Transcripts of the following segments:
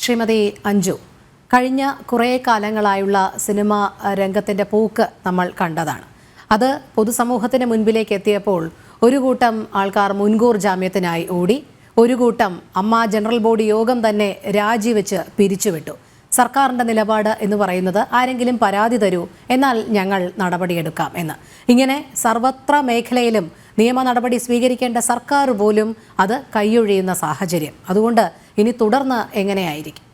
ശ്രീമതി അഞ്ജു, കഴിഞ്ഞ കുറേ കാലങ്ങളായുള്ള സിനിമാ രംഗത്തിൻ്റെ പോക്ക് നമ്മൾ കണ്ടതാണ്. അത് പൊതുസമൂഹത്തിന് മുൻപിലേക്ക് എത്തിയപ്പോൾ ഒരു കൂട്ടം ആൾക്കാർ മുൻകൂർ ജാമ്യത്തിനായി ഓടി, ഒരു കൂട്ടം ജനറൽ ബോഡി യോഗം തന്നെ രാജിവെച്ച് പിരിച്ചുവിട്ടു. സർക്കാരിൻ്റെ നിലപാട് എന്ന് പറയുന്നത് ആരെങ്കിലും പരാതി തരൂ, എന്നാൽ ഞങ്ങൾ നടപടിയെടുക്കാം എന്ന്. ഇങ്ങനെ സർവത്ര മേഖലയിലും നിയമ നടപടി സ്വീകരിക്കേണ്ട സർക്കാർ പോലും അത് കൈയൊഴിയുന്ന സാഹചര്യം. അതുകൊണ്ട് ഇനി തുടർന്ന് എങ്ങനെയായിരിക്കും?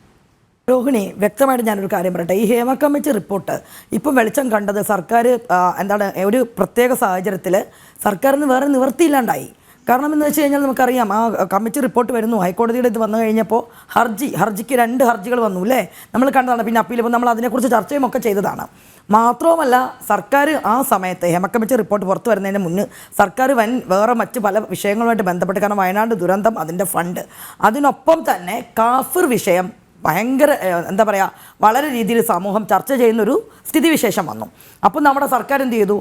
രോഹിണി, വ്യക്തമായിട്ട് ഞാനൊരു കാര്യം പറയട്ടെ. ഈ ഹേമ കമ്മിറ്റി റിപ്പോർട്ട് ഇപ്പം വെളിച്ചം കണ്ടത് സർക്കാർ ഒരു പ്രത്യേക സാഹചര്യത്തിൽ സർക്കാരിന് വേറെ നിവൃത്തിയില്ലാണ്ടായി. കാരണം എന്ന് വെച്ച് കഴിഞ്ഞാൽ നമുക്കറിയാം, ആ കമ്മിറ്റി റിപ്പോർട്ട് വരുന്നു, ഹൈക്കോടതിയുടെ ഇത് വന്നു കഴിഞ്ഞപ്പോൾ ഹർജിക്ക് 2 ഹർജികൾ വന്നു അല്ലേ, നമ്മൾ കണ്ടതാണ്. പിന്നെ അപ്പീൽ നമ്മൾ അതിനെക്കുറിച്ച് ചർച്ചയും ഒക്കെ ചെയ്തതാണ്. മാത്രവുമല്ല, സർക്കാർ ആ സമയത്ത് ഹേമ കമ്മിറ്റി റിപ്പോർട്ട് പുറത്തു വരുന്നതിന് മുന്നേ സർക്കാർ വേറെ മറ്റ് പല വിഷയങ്ങളുമായിട്ട് ബന്ധപ്പെട്ട്, കാരണം വയനാട് ദുരന്തം, അതിൻ്റെ ഫണ്ട്, അതിനൊപ്പം തന്നെ കാഫിർ വിഷയം ഭയങ്കര വളരെ രീതിയിൽ സമൂഹം ചർച്ച ചെയ്യുന്നൊരു സ്ഥിതിവിശേഷം വന്നു. അപ്പോൾ നമ്മുടെ സർക്കാർ എന്ത് ചെയ്തു?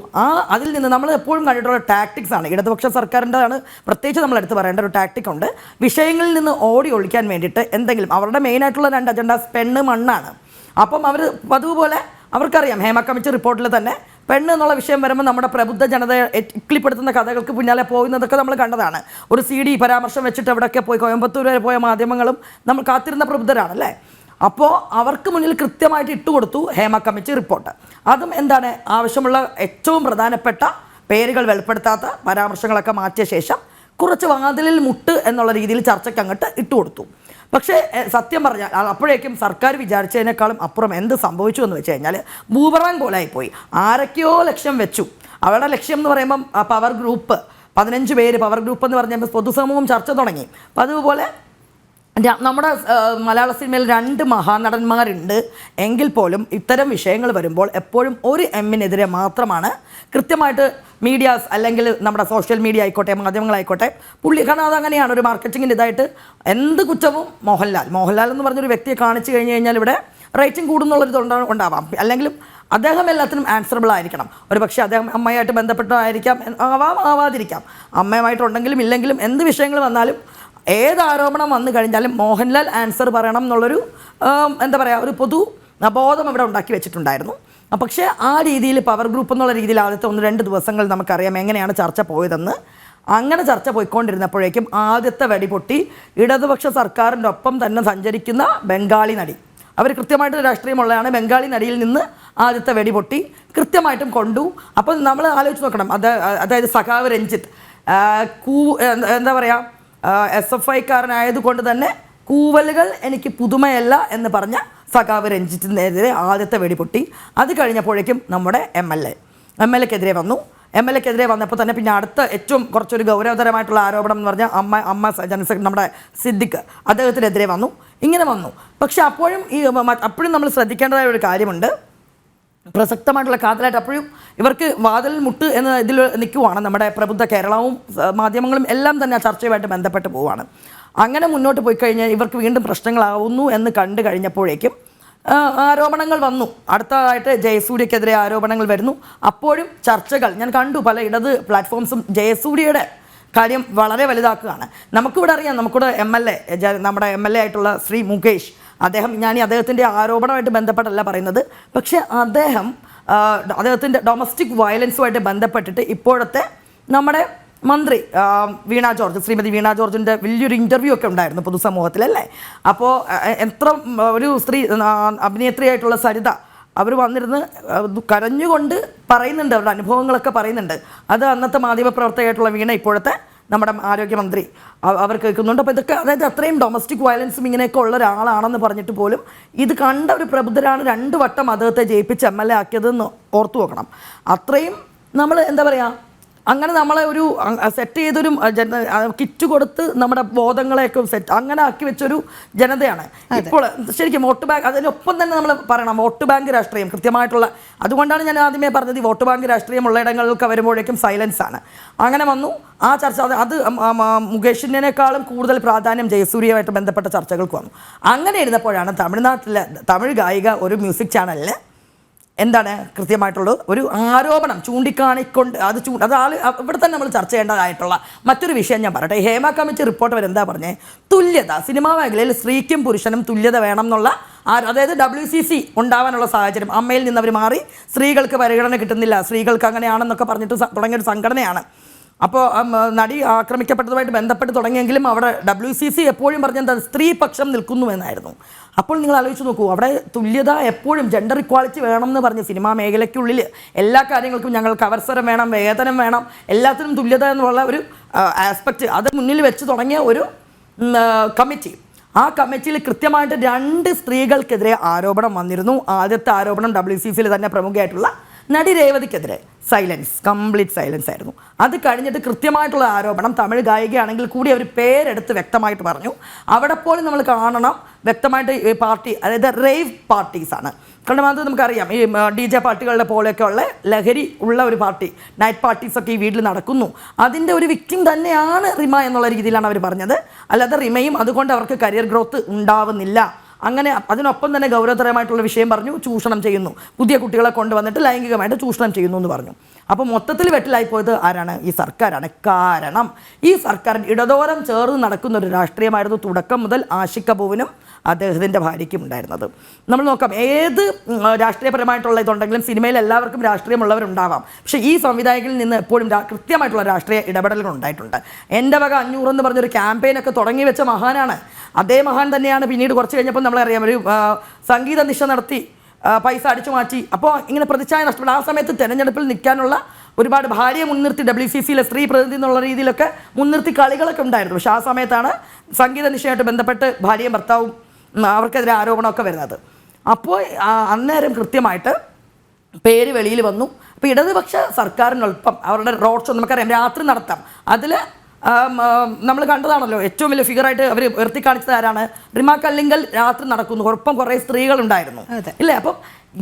അതിൽ നിന്ന് നമ്മൾ എപ്പോഴും കണ്ടിട്ടുള്ള ടാക്ടിക്സ് ആണ്, ഇടതുപക്ഷ സർക്കാരിൻ്റെതാണ് പ്രത്യേകിച്ച് നമ്മൾ എടുത്ത് പറയേണ്ട ഒരു ടാക്ടിക് ഉണ്ട്. വിഷയങ്ങളിൽ നിന്ന് ഓടി ഒളിക്കാൻ വേണ്ടിയിട്ട് എന്തെങ്കിലും, അവരുടെ മെയിനായിട്ടുള്ള 2 അജണ്ടാസ് പെണ്ണ്, മണ്ണാണ്. അപ്പം അവർ പതിവുപോലെ അവർക്കറിയാം, ഹേമ കമ്മിറ്റി റിപ്പോർട്ടിൽ തന്നെ പെണ്ണ് എന്നുള്ള വിഷയം വരുമ്പോൾ നമ്മുടെ പ്രബുദ്ധ ജനതയെ ഇക്ലിപ്പെടുത്തുന്ന കഥകൾക്ക് പിന്നാലെ പോകുന്നതൊക്കെ നമ്മൾ കണ്ടതാണ്. ഒരു CD പരാമർശം വെച്ചിട്ട് എവിടെയൊക്കെ പോയി, കോയമ്പത്തൂർ വരെ പോയ മാധ്യമങ്ങളും നമ്മൾ കാത്തിരുന്ന പ്രബുദ്ധരാണല്ലേ. അപ്പോൾ അവർക്ക് മുന്നിൽ കൃത്യമായിട്ട് ഇട്ടുകൊടുത്തു ഹേമ കമ്മിറ്റി റിപ്പോർട്ട്. അതും എന്താണ്, ആവശ്യമുള്ള ഏറ്റവും പ്രധാനപ്പെട്ട പേരുകൾ വെളിപ്പെടുത്താത്ത പരാമർശങ്ങളൊക്കെ മാറ്റിയ ശേഷം കുറച്ച് വാതിലിൽ മുട്ട് എന്നുള്ള രീതിയിൽ ചർച്ചയ്ക്ക് അങ്ങോട്ട് ഇട്ടുകൊടുത്തു. പക്ഷേ സത്യം പറഞ്ഞാൽ അപ്പോഴേക്കും സർക്കാർ വിചാരിച്ചതിനേക്കാളും അപ്പുറം എന്ത് സംഭവിച്ചു എന്ന് വെച്ച് കഴിഞ്ഞാൽ ബൂമറാങ് പോലെ ആയിപ്പോയി. ആരൊക്കെയോ ലക്ഷ്യം വെച്ചു. അവരുടെ ലക്ഷ്യം എന്ന് പറയുമ്പം പവർ ഗ്രൂപ്പ്, 15 പേര് പവർ ഗ്രൂപ്പ് എന്ന് പറഞ്ഞപ്പോൾ പൊതുസമൂഹം ചർച്ച തുടങ്ങി. അപ്പം അതുപോലെ നമ്മുടെ മലയാള സിനിമയിൽ 2 മഹാനടന്മാരുണ്ട് എങ്കിൽ പോലും ഇത്തരം വിഷയങ്ങൾ വരുമ്പോൾ എപ്പോഴും ഒരു എമ്മിനെതിരെ മാത്രമാണ് കൃത്യമായിട്ട് മീഡിയാസ്, അല്ലെങ്കിൽ നമ്മുടെ സോഷ്യൽ മീഡിയ ആയിക്കോട്ടെ, മാധ്യമങ്ങളായിക്കോട്ടെ, കാരണം അതങ്ങനെയാണ് ഒരു മാർക്കറ്റിങ്ങിൻ്റെ ഇതായിട്ട്. എന്ത് കുറ്റവും മോഹൻലാൽ എന്ന് പറഞ്ഞൊരു വ്യക്തിയെ കാണിച്ചു കഴിഞ്ഞ് കഴിഞ്ഞാൽ ഇവിടെ റേറ്റിംഗ് കൂടുന്നുള്ളൊരു ഉണ്ടാവാം. അല്ലെങ്കിലും അദ്ദേഹം എല്ലാത്തിനും ആൻസറബിൾ ആയിരിക്കണം. ഒരു പക്ഷേ അദ്ദേഹം അമ്മയായിട്ട് ബന്ധപ്പെട്ടതായിരിക്കാം, ആവാതിരിക്കാം. അമ്മയുമായിട്ടുണ്ടെങ്കിലും ഇല്ലെങ്കിലും എന്ത് വിഷയങ്ങൾ വന്നാലും, ഏത് ആരോപണം വന്നു കഴിഞ്ഞാലും മോഹൻലാൽ ആൻസർ പറയണം എന്നുള്ളൊരു ഒരു പൊതു ബോധം ഇവിടെ ഉണ്ടാക്കി വെച്ചിട്ടുണ്ടായിരുന്നു. പക്ഷേ ആ രീതിയിൽ പവർ ഗ്രൂപ്പ് എന്നുള്ള രീതിയിൽ ആദ്യത്തെ 1-2 ദിവസങ്ങൾ നമുക്കറിയാം എങ്ങനെയാണ് ചർച്ച പോയതെന്ന്. അങ്ങനെ ചർച്ച പോയിക്കൊണ്ടിരുന്നപ്പോഴേക്കും ആദ്യത്തെ വെടിപൊട്ടി ഇടതുപക്ഷ സർക്കാരിൻ്റെ ഒപ്പം തന്നെ സഞ്ചരിക്കുന്ന ബംഗാളി നടി. അവർ കൃത്യമായിട്ട് രാഷ്ട്രീയമുള്ളതാണ്. ബംഗാളി നടിയിൽ നിന്ന് ആദ്യത്തെ വെടിപൊട്ടി കൃത്യമായിട്ടും കൊണ്ടു. അപ്പോൾ നമ്മൾ ആലോചിച്ച് നോക്കണം, അതായത് സഖാവ് രഞ്ജിത്ത് SFIക്കാരനായതുകൊണ്ട് തന്നെ കൂവലുകൾ എനിക്ക് പുതുമയല്ല എന്ന് പറഞ്ഞ സഖാവ് രഞ്ജിത്തിനെതിരെ ആദ്യത്തെ വെടിപൊട്ടി. അത് കഴിഞ്ഞപ്പോഴേക്കും നമ്മുടെ MLAക്കെതിരെ വന്നു. MLAക്കെതിരെ വന്നപ്പോൾ തന്നെ പിന്നെ അടുത്ത ഏറ്റവും കുറച്ചൊരു ഗൗരവതരമായിട്ടുള്ള ആരോപണം എന്ന് പറഞ്ഞാൽ ജനറൽ നമ്മുടെ സിദ്ദിഖ്, അദ്ദേഹത്തിനെതിരെ വന്നു. ഇങ്ങനെ വന്നു. പക്ഷെ അപ്പോഴും നമ്മൾ ശ്രദ്ധിക്കേണ്ടതായ ഒരു കാര്യമുണ്ട്. പ്രസക്തമായിട്ടുള്ള കാതലായിട്ട് അപ്പോഴും ഇവർക്ക് വാതിൽ മുട്ട് എന്ന ഇതിൽ നിൽക്കുവാണ്. നമ്മുടെ പ്രബുദ്ധ കേരളവും മാധ്യമങ്ങളും എല്ലാം തന്നെ ആ ചർച്ചയുമായിട്ട് ബന്ധപ്പെട്ട് പോവുകയാണ്. അങ്ങനെ മുന്നോട്ട് പോയി കഴിഞ്ഞാൽ ഇവർക്ക് വീണ്ടും പ്രശ്നങ്ങളാവുന്നു എന്ന് കണ്ടു കഴിഞ്ഞപ്പോഴേക്കും ആരോപണങ്ങൾ വന്നു. അടുത്തതായിട്ട് ജയസൂര്യക്കെതിരെ ആരോപണങ്ങൾ വരുന്നു. അപ്പോഴും ചർച്ചകൾ ഞാൻ കണ്ടു. പല ഇടത് പ്ലാറ്റ്ഫോംസും ജയസൂര്യയുടെ കാര്യം വളരെ വലുതാക്കുകയാണ്. നമുക്കിവിടെ അറിയാം, നമുക്കിവിടെ നമ്മുടെ MLA ആയിട്ടുള്ള ശ്രീ മുകേഷ്, അദ്ദേഹത്തിൻ്റെ ആരോപണമായിട്ട് ബന്ധപ്പെട്ടല്ല പറയുന്നത്. പക്ഷേ അദ്ദേഹത്തിൻ്റെ ഡൊമസ്റ്റിക് വയലൻസുമായിട്ട് ബന്ധപ്പെട്ടിട്ട് ഇപ്പോഴത്തെ നമ്മുടെ മന്ത്രി ശ്രീമതി വീണ ജോർജിൻ്റെ വലിയൊരു ഇൻ്റർവ്യൂ ഒക്കെ ഉണ്ടായിരുന്നു പൊതുസമൂഹത്തിലല്ലേ. അപ്പോൾ ഒരു സ്ത്രീ അഭിനേത്രിയായിട്ടുള്ള സരിത, അവർ വന്നിരുന്ന് കരഞ്ഞുകൊണ്ട് പറയുന്നുണ്ട്, അവരുടെ അനുഭവങ്ങളൊക്കെ പറയുന്നുണ്ട്. അത് അന്നത്തെ മാധ്യമപ്രവർത്തകയായിട്ടുള്ള വീണ, ഇപ്പോഴത്തെ നമ്മുടെ ആരോഗ്യമന്ത്രി, അവർ കേൾക്കുന്നുണ്ട്. അപ്പോൾ ഇതൊക്കെ അതായത് അത്രയും ഡൊമസ്റ്റിക് വയലൻസും ഇങ്ങനെയൊക്കെ ഉള്ള ഒരാളാണെന്ന് പറഞ്ഞിട്ട് പോലും ഇത് കണ്ട ഒരു പ്രബുദ്ധരാണ് 2 വട്ടം അദ്ദേഹത്തെ ജയിപ്പിച്ച് MLA ആക്കിയതെന്ന് ഓർത്തു നോക്കണം. അത്രയും നമ്മൾ അങ്ങനെ നമ്മളെ ഒരു സെറ്റ് ചെയ്തൊരു കിറ്റ് കൊടുത്ത് നമ്മുടെ ബോധങ്ങളെയൊക്കെ അങ്ങനെ ആക്കി വെച്ചൊരു ജനതയാണ് ഇപ്പോൾ. ശരിക്കും വോട്ട് ബാങ്ക്, അതിനൊപ്പം തന്നെ നമ്മൾ പറയണം, വോട്ട് ബാങ്ക് രാഷ്ട്രീയം കൃത്യമായിട്ടുള്ള. അതുകൊണ്ടാണ് ഞാൻ ആദ്യമേ പറഞ്ഞത്, ഈ വോട്ട് ബാങ്ക് രാഷ്ട്രീയം ഉള്ള ഇടങ്ങൾക്ക് വരുമ്പോഴേക്കും സൈലൻസ് ആണ്. അങ്ങനെ വന്നു ആ ചർച്ച. അത് മുകേഷിനേക്കാളും കൂടുതൽ പ്രാധാന്യം ജയസൂര്യയുമായിട്ട് ബന്ധപ്പെട്ട ചർച്ചകൾക്ക് വന്നു. അങ്ങനെ ഇരുന്നപ്പോഴാണ് തമിഴ്നാട്ടിലെ തമിഴ് ഗായിക ഒരു മ്യൂസിക് ചാനലിന് എന്താണ് കൃത്യമായിട്ടുള്ളത് ഒരു ആരോപണം ചൂണ്ടിക്കാണിക്കൊണ്ട് ഇവിടെ തന്നെ നമ്മൾ ചർച്ച ചെയ്യേണ്ടതായിട്ടുള്ള മറ്റൊരു വിഷയം ഞാൻ പറയട്ടെ. ഹേമ കമ്മിറ്റി റിപ്പോർട്ട് വരെ എന്താ പറഞ്ഞേ, തുല്യത സിനിമാ മേഖലയിൽ സ്ത്രീക്കും പുരുഷനും തുല്യത വേണം എന്നുള്ള അതായത് WCC ഉണ്ടാവാനുള്ള സാഹചര്യം, അമ്മയിൽ നിന്ന് അവർ മാറി സ്ത്രീകൾക്ക് പരിഗണന കിട്ടുന്നില്ല, സ്ത്രീകൾക്ക് അങ്ങനെയാണെന്നൊക്കെ പറഞ്ഞിട്ട് തുടങ്ങിയൊരു സംഘടനയാണ്. അപ്പോൾ നടി ആക്രമിക്കപ്പെട്ടതുമായിട്ട് ബന്ധപ്പെട്ട് തുടങ്ങിയെങ്കിലും അവിടെ WCC എപ്പോഴും പറഞ്ഞത് സ്ത്രീപക്ഷം നിൽക്കുന്നു എന്നായിരുന്നു. അപ്പോൾ നിങ്ങൾ ആലോചിച്ച് നോക്കൂ, അവിടെ തുല്യത എപ്പോഴും ജെൻഡർ ഇക്വാളിറ്റി വേണം എന്ന് പറഞ്ഞ് സിനിമാ മേഖലയ്ക്കുള്ളിൽ എല്ലാ കാര്യങ്ങൾക്കും ഞങ്ങൾക്ക് അവസരം വേണം, വേതനം വേണം, എല്ലാത്തിനും തുല്യത എന്നുള്ള ഒരു ആസ്പെക്റ്റ് അത് മുന്നിൽ വെച്ച് തുടങ്ങിയ ഒരു കമ്മിറ്റി. ആ കമ്മിറ്റിയിൽ കൃത്യമായിട്ട് 2 സ്ത്രീകൾക്കെതിരെ ആരോപണം വന്നിരുന്നു. ആദ്യത്തെ ആരോപണം WCCയിൽ തന്നെ പ്രമുഖയായിട്ടുള്ള നടി രേവതിക്കെതിരെ കംപ്ലീറ്റ് സൈലൻസ് ആയിരുന്നു. അത് കഴിഞ്ഞിട്ട് കൃത്യമായിട്ടുള്ള ആരോപണം തമിഴ് ഗായികയാണെങ്കിൽ കൂടി അവർ പേരെടുത്ത് വ്യക്തമായിട്ട് പറഞ്ഞു. അവിടെ പോലും നമ്മൾ കാണണം വ്യക്തമായിട്ട് ഈ പാർട്ടി, അതായത് റേവ് പാർട്ടീസാണ്. കാരണം അത് നമുക്കറിയാം, ഈ DJ പാർട്ടികളുടെ പോലെയൊക്കെ ഉള്ള ലഹരി ഉള്ള ഒരു പാർട്ടി, നൈറ്റ് പാർട്ടീസൊക്കെ ഈ വീട്ടിൽ നടക്കുന്നു. അതിൻ്റെ ഒരു വിക്ടിം തന്നെയാണ് റിമ എന്നുള്ള രീതിയിലാണ് അവർ പറഞ്ഞത്. അല്ലാതെ റിമയും അതുകൊണ്ട് അവർക്ക് കരിയർ ഗ്രോത്ത് ഉണ്ടാവുന്നില്ല. അങ്ങനെ അതിനൊപ്പം തന്നെ ഗൗരവതരമായിട്ടുള്ള വിഷയം പറഞ്ഞു, ചൂഷണം ചെയ്യുന്നു, പുതിയ കുട്ടികളെ കൊണ്ടുവന്നിട്ട് ലൈംഗികമായിട്ട് ചൂഷണം ചെയ്യുന്നു എന്ന് പറഞ്ഞു. അപ്പോൾ മൊത്തത്തിൽ വെട്ടിലായിപ്പോയത് ആരാണ്? ഈ സർക്കാരാണ്. കാരണം ഈ സർക്കാർ ഇടതോരം ചേർന്ന് നടക്കുന്ന ഒരു രാഷ്ട്രീയമായിരുന്നു തുടക്കം മുതൽ ആഷിഖ് കപൂറിനും അദ്ദേഹത്തിൻ്റെ ഭാര്യയ്ക്കും ഉണ്ടായിരുന്നത്. നമ്മൾ നോക്കാം, ഏത് രാഷ്ട്രീയപരമായിട്ടുള്ള ഇതുണ്ടെങ്കിലും സിനിമയിൽ എല്ലാവർക്കും രാഷ്ട്രീയമുള്ളവരുണ്ടാവാം. പക്ഷേ ഈ സംവിധായകരിൽ നിന്ന് എപ്പോഴും കൃത്യമായിട്ടുള്ള രാഷ്ട്രീയ ഇടപെടലുകൾ ഉണ്ടായിട്ടുണ്ട്. എൻ്റെ വക 500 എന്ന് പറഞ്ഞൊരു ക്യാമ്പയിനൊക്കെ തുടങ്ങി വെച്ച മഹാനാണ്. അതേ മഹാൻ തന്നെയാണ് പിന്നീട് കുറച്ച് കഴിഞ്ഞപ്പോൾ നമ്മളറിയാം ഒരു സംഗീത നിശ നടത്തി പൈസ അടിച്ചു മാറ്റി. അപ്പോൾ ഇങ്ങനെ പ്രതിച്ഛായ നഷ്ടപ്പെട്ടു. ആ സമയത്ത് തെരഞ്ഞെടുപ്പിൽ നിൽക്കാനുള്ള ഒരുപാട് ഭാര്യയെ മുൻനിർത്തി WCCയിലെ സ്ത്രീ പ്രതിനിധി എന്നുള്ള രീതിയിലൊക്കെ മുൻനിർത്തി കളികളൊക്കെ ഉണ്ടായിരുന്നു. പക്ഷേ ആ സമയത്താണ് സംഗീത നിശയായിട്ട് ബന്ധപ്പെട്ട് ഭാര്യയും ഭർത്താവും അവർക്കെതിരെ ആരോപണമൊക്കെ വരുന്നത്. അപ്പോൾ അന്നേരം കൃത്യമായിട്ട് പേര് വെളിയിൽ വന്നു. അപ്പോൾ ഇടതുപക്ഷ സർക്കാരിനൊപ്പം അവരുടെ റോഡ് ഷോ നമുക്കറിയാം രാത്രി നടത്താം. അതിൽ നമ്മൾ കണ്ടതാണല്ലോ, ഏറ്റവും വലിയ ഫിഗറായിട്ട് അവർ ഉയർത്തി കാണിച്ചത് ആരാണ്? റിമ കല്ലിങ്കൽ രാത്രി നടക്കുന്നു, ഒപ്പം കുറേ സ്ത്രീകളുണ്ടായിരുന്നു ഇല്ലേ? അപ്പം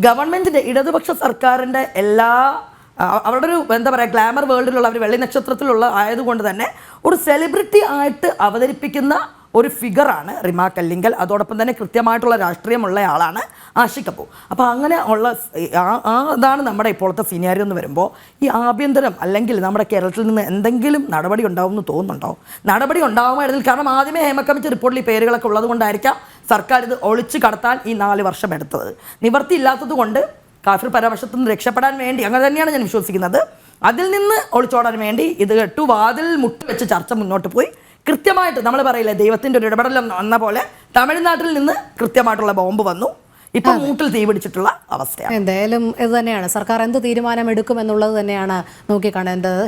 ഗവൺമെൻറ്റിൻ്റെ ഇടതുപക്ഷ സർക്കാരിൻ്റെ എല്ലാ അവരുടെ ഒരു എന്താ പറയുക ഗ്ലാമർ വേൾഡിലുള്ള അവർ വെള്ളി നക്ഷത്രത്തിലുള്ള ആയതുകൊണ്ട് തന്നെ ഒരു സെലിബ്രിറ്റി ആയിട്ട് അവതരിപ്പിക്കുന്ന ഒരു ഫിഗറാണ് റിമ കല്ലിങ്കൽ. അതോടൊപ്പം തന്നെ കൃത്യമായിട്ടുള്ള രാഷ്ട്രീയമുള്ള ആളാണ് ആഷിഖ് കപൂർ. അപ്പോൾ അങ്ങനെ ഉള്ള അതാണ് നമ്മുടെ ഇപ്പോഴത്തെ സിനാരിയോ എന്ന് വരുമ്പോൾ ഈ ആഭ്യന്തരം അല്ലെങ്കിൽ നമ്മുടെ കേരളത്തിൽ നിന്ന് എന്തെങ്കിലും നടപടി ഉണ്ടാവുമെന്ന് തോന്നുന്നുണ്ടോ? നടപടി ഉണ്ടാവുമായിരുന്നില്ല. കാരണം ആദ്യമേ ഹേമ കമ്മിറ്റി റിപ്പോർട്ടിൽ ഈ പേരുകളൊക്കെ ഉള്ളത് കൊണ്ടായിരിക്കാം സർക്കാർ ഇത് ഒളിച്ചു കടത്താൻ ഈ 4 വർഷം എടുത്തത്. നിവർത്തിയില്ലാത്തത് കൊണ്ട് കാഫിർ പരാമർശത്തിൽ നിന്ന് രക്ഷപ്പെടാൻ വേണ്ടി, അങ്ങനെ തന്നെയാണ് ഞാൻ വിശ്വസിക്കുന്നത്, അതിൽ നിന്ന് ഒളിച്ചോടാൻ വേണ്ടി ഇത് കേട്ടു വാതിൽ മുട്ടുവെച്ച് ചർച്ച മുന്നോട്ട് പോയി. കൃത്യമായിട്ട് നമ്മൾ പറയില്ലേ ദൈവത്തിൻ്റെ ഒരു ഇടപെടൽ വന്ന പോലെ തമിഴ്നാട്ടിൽ നിന്ന് കൃത്യമായിട്ടുള്ള ബോംബ് വന്നു. ഇപ്പം മൂട്ടിൽ തീ പിടിച്ചിട്ടുള്ള അവസ്ഥയാണ്. എന്തായാലും ഇത് തന്നെയാണ് സർക്കാർ എന്ത് തീരുമാനം എടുക്കുമെന്നുള്ളത് തന്നെയാണ് നോക്കിക്കാണേണ്ടത്.